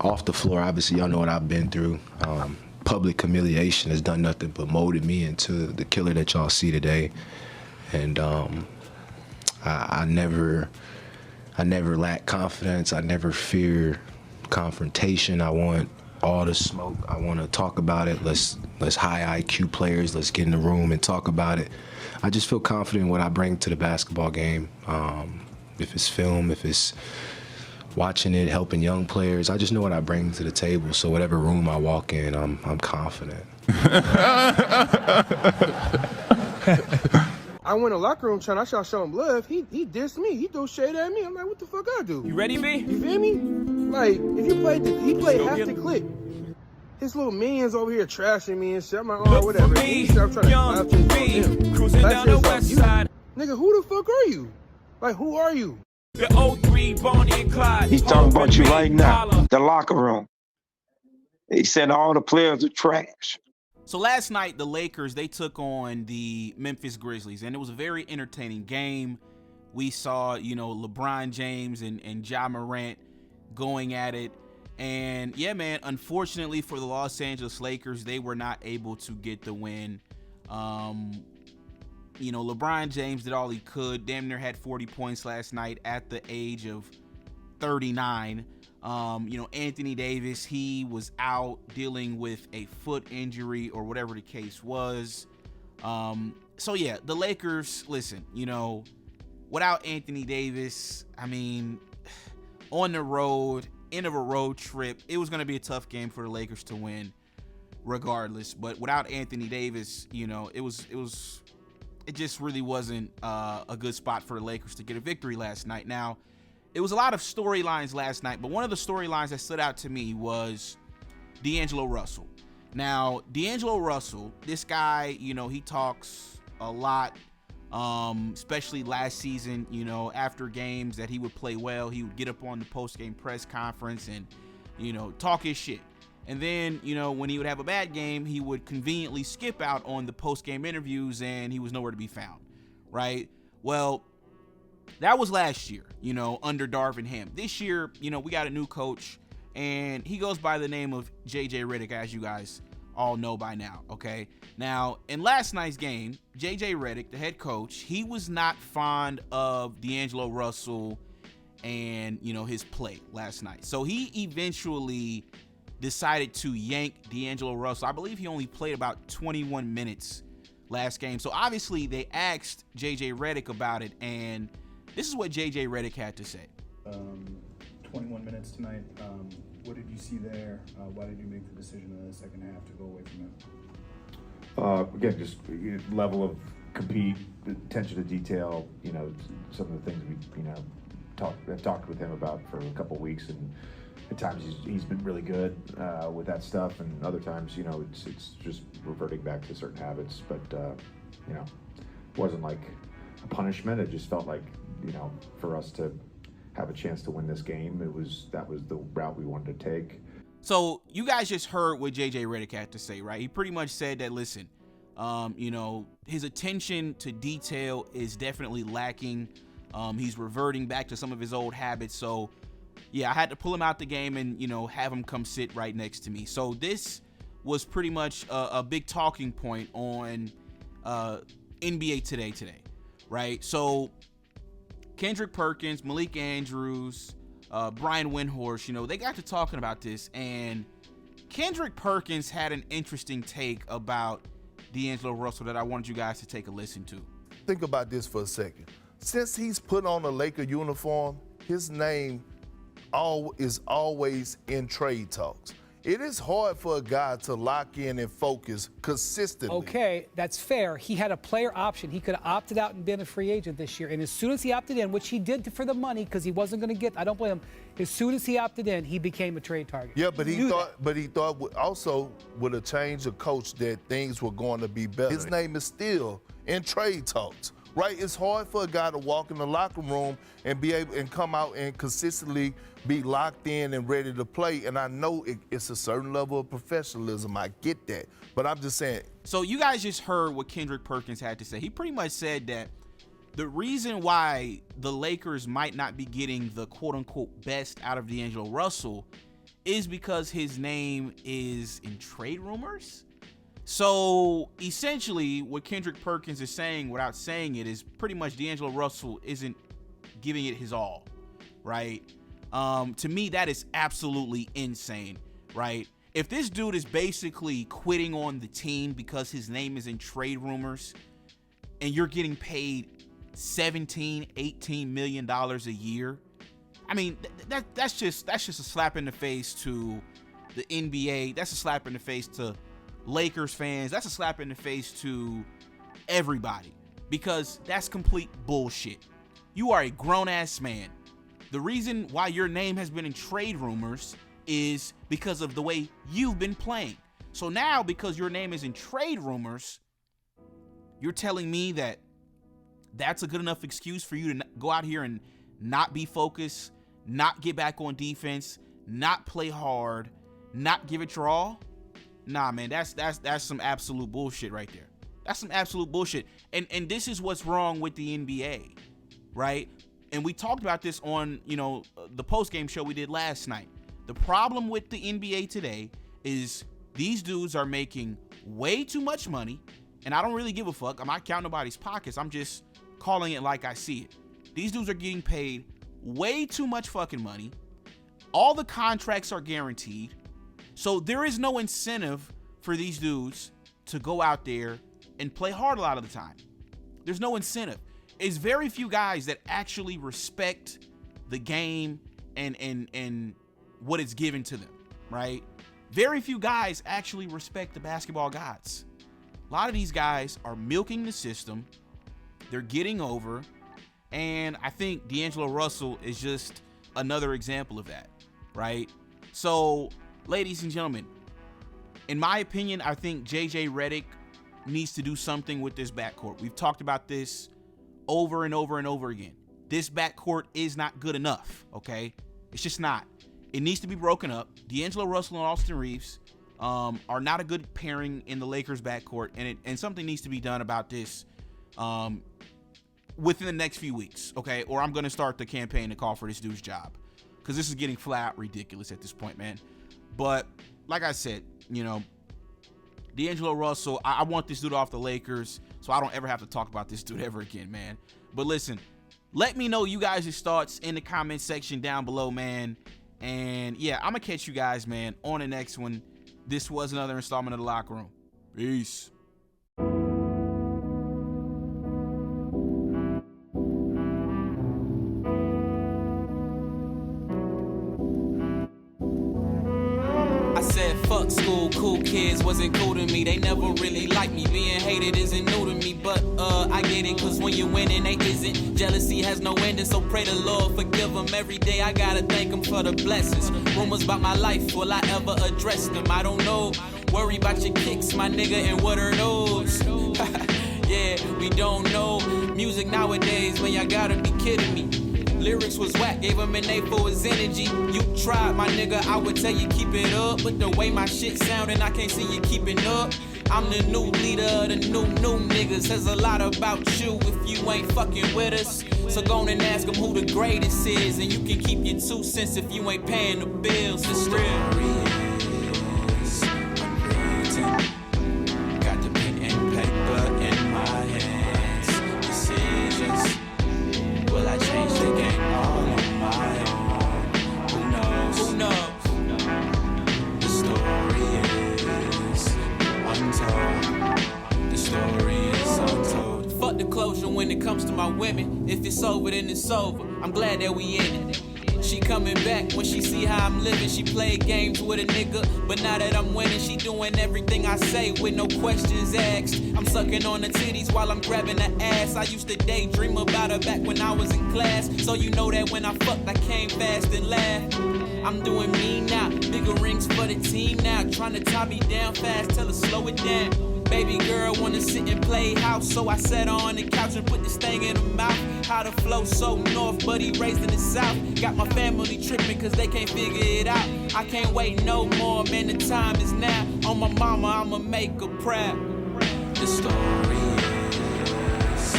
off the floor, obviously, y'all know what I've been through. Public humiliation has done nothing but molded me into the killer that y'all see today. And I never lack confidence. I never fear confrontation. I want all the smoke. I want to talk about it. Let's high IQ players. Let's get in the room and talk about it. I just feel confident in what I bring to the basketball game. If it's film, if it's watching it, helping young players, I just know what I bring to the table. So whatever room I walk in, I'm confident. I went in the locker room trying to show him love. He dissed me. He threw shade at me. I'm like, what the fuck I do? You ready, B? You feel me? Like, if you played, he played half the clip. His little minions over here trashing me and shit. I'm like, oh, whatever. I'm trying to laugh him. Cruising down the west side. Nigga, who the fuck are you? Like, who are you? The 03 Bonnie and Clyde. He's talking about you right now. The locker room. He said all the players are trash. So last night, the Lakers, they took on the Memphis Grizzlies, and it was a very entertaining game. We saw, LeBron James and Ja Morant going at it. And yeah, man, unfortunately for the Los Angeles Lakers, they were not able to get the win. LeBron James did all he could, damn near had 40 points last night at the age of 39. Anthony Davis, he was out dealing with a foot injury or whatever the case was. So yeah, the Lakers, listen, without Anthony Davis, I mean, on the road, end of a road trip, it was going to be a tough game for the Lakers to win regardless. But without Anthony Davis, it just really wasn't a good spot for the Lakers to get a victory last night. Now, it was a lot of storylines last night, but one of the storylines that stood out to me was DAngelo Russell. Now, DAngelo Russell, this guy, he talks a lot, especially last season, after games that he would play well, he would get up on the post-game press conference and, talk his shit. And then, when he would have a bad game, he would conveniently skip out on the post-game interviews and he was nowhere to be found, right? Well, that was last year, under Darvin Ham. This year, we got a new coach, and he goes by the name of J.J. Redick, as you guys all know by now, okay? Now, in last night's game, J.J. Redick, the head coach, he was not fond of DAngelo Russell and, his play last night. So he eventually decided to yank DAngelo Russell. I believe he only played about 21 minutes last game. So obviously they asked J.J. Redick about it, and this is what J.J. Redick had to say. 21 minutes tonight. What did you see there? Why did you make the decision in the second half to go away from it? Again, just level of compete, attention to detail. Some of the things I've talked with him about for a couple of weeks, and at times he's been really good with that stuff, and other times, it's just reverting back to certain habits. But it wasn't like a punishment. It just felt like, for us to have a chance to win this game, that was the route we wanted to take. So you guys just heard what J.J. Redick had to say, right? He pretty much said that, listen, his attention to detail is definitely lacking. He's reverting back to some of his old habits. So yeah, I had to pull him out the game and, have him come sit right next to me. So this was pretty much a big talking point on NBA Today, right? So Kendrick Perkins, Malik Andrews, Brian Windhorst, they got to talking about this, and Kendrick Perkins had an interesting take about DAngelo Russell that I wanted you guys to take a listen to. Think about this for a second. Since he's put on a Laker uniform, his name is always in trade talks. It is hard for a guy to lock in and focus consistently. Okay, that's fair. He had a player option. He could have opted out and been a free agent this year. And as soon as he opted in, which he did for the money because he wasn't going to get, I don't blame him. As soon as he opted in, he became a trade target. Yeah, but he thought also with a change of coach that things were going to be better. His name is still in trade talks. Right, it's hard for a guy to walk in the locker room and be able and come out and consistently be locked in and ready to play. And I know it's a certain level of professionalism. I get that, but I'm just saying. So you guys just heard what Kendrick Perkins had to say. He pretty much said that the reason why the Lakers might not be getting the quote-unquote best out of DAngelo Russell is because his name is in trade rumors. So essentially what Kendrick Perkins is saying without saying it is pretty much DAngelo Russell isn't giving it his all, right? To me, that is absolutely insane, right? If this dude is basically quitting on the team because his name is in trade rumors and you're getting paid $17-18 million a year, I mean, that's just a slap in the face to the NBA. That's a slap in the face to Lakers fans. That's a slap in the face to everybody, because that's complete bullshit. You are a grown-ass man. The reason why your name has been in trade rumors is because of the way you've been playing. So now, because your name is in trade rumors, you're telling me that that's a good enough excuse for you to go out here and not be focused, not get back on defense, not play hard, not give it your all? Nah, man, that's some absolute bullshit right there. That's some absolute bullshit. And this is what's wrong with the NBA, right? And we talked about this on, the post-game show we did last night. The problem with the NBA today is these dudes are making way too much money, and I don't really give a fuck. I'm not counting nobody's pockets. I'm just calling it like I see it. These dudes are getting paid way too much fucking money. All the contracts are guaranteed. So there is no incentive for these dudes to go out there and play hard a lot of the time. There's no incentive. It's very few guys that actually respect the game and what it's given to them, right? Very few guys actually respect the basketball gods. A lot of these guys are milking the system. They're getting over. And I think DAngelo Russell is just another example of that, right? So, ladies and gentlemen, in my opinion, I think JJ Redick needs to do something with this backcourt. We've talked about this over and over and over again. This backcourt is not good enough, okay? It's just not. It needs to be broken up. DAngelo Russell and Austin Reeves are not a good pairing in the Lakers backcourt, and something needs to be done about this within the next few weeks, okay? Or I'm going to start the campaign to call for this dude's job, because this is getting flat ridiculous at this point, man. But like I said, DAngelo Russell, I want this dude off the Lakers so I don't ever have to talk about this dude ever again, man. But listen, let me know you guys' thoughts in the comment section down below, man. And yeah, I'm going to catch you guys, man, on the next one. This was another installment of The Locker Room. Peace. I said fuck school, cool kids wasn't cool to me. They never really liked me. Being hated isn't new to me, but I get it, cause when you're winning they isn't. Jealousy has no ending, so pray the Lord forgive them. Every day I gotta thank him for the blessings. Rumors about my life, will I ever address them? I don't know. Worry about your kicks, my nigga, and what are those? Yeah, we don't know. Music nowadays, man, y'all gotta be kidding me. Lyrics was whack, gave him an A for his energy. You tried, my nigga, I would tell you keep it up. But the way my shit sounding, I can't see you keeping up. I'm the new leader of the new niggas. Says a lot about you if you ain't fucking with us. So go on and ask them who the greatest is. And you can keep your 2 cents if you ain't paying the bills. It's real. Got the pen and paper in my hands. Decisions. Will I change the game all on my own? Who knows? Who knows? The story is untold. The story is untold. Fuck the closure when it comes to my women. If it's over, then it's over. I'm glad that we in it. She coming back when she see how I'm living. She played games with a nigga, but now that I'm winning, she doing everything I say with no questions asked. I'm sucking on the titties while I'm grabbing the ass. I used to daydream about her back when I was in class. So you know that when I fucked, I came fast and laughed. I'm doing me now, bigger rings for the team now. Trying to tie me down fast, tell her slow it down. Baby girl wanna sit and play house, so I sat her on the couch and put this thing in her mouth. How the flow so north, but he raised in the south. Got my family tripping cause they can't figure it out. I can't wait no more, man, the time is now. On my mama, I'ma make her proud. The story is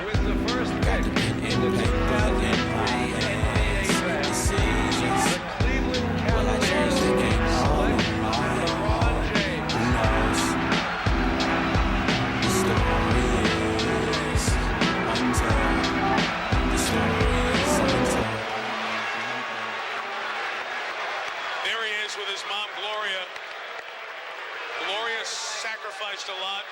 with the first pick in the paper in my hands. Decisions. this with his mom, Gloria. Gloria sacrificed a lot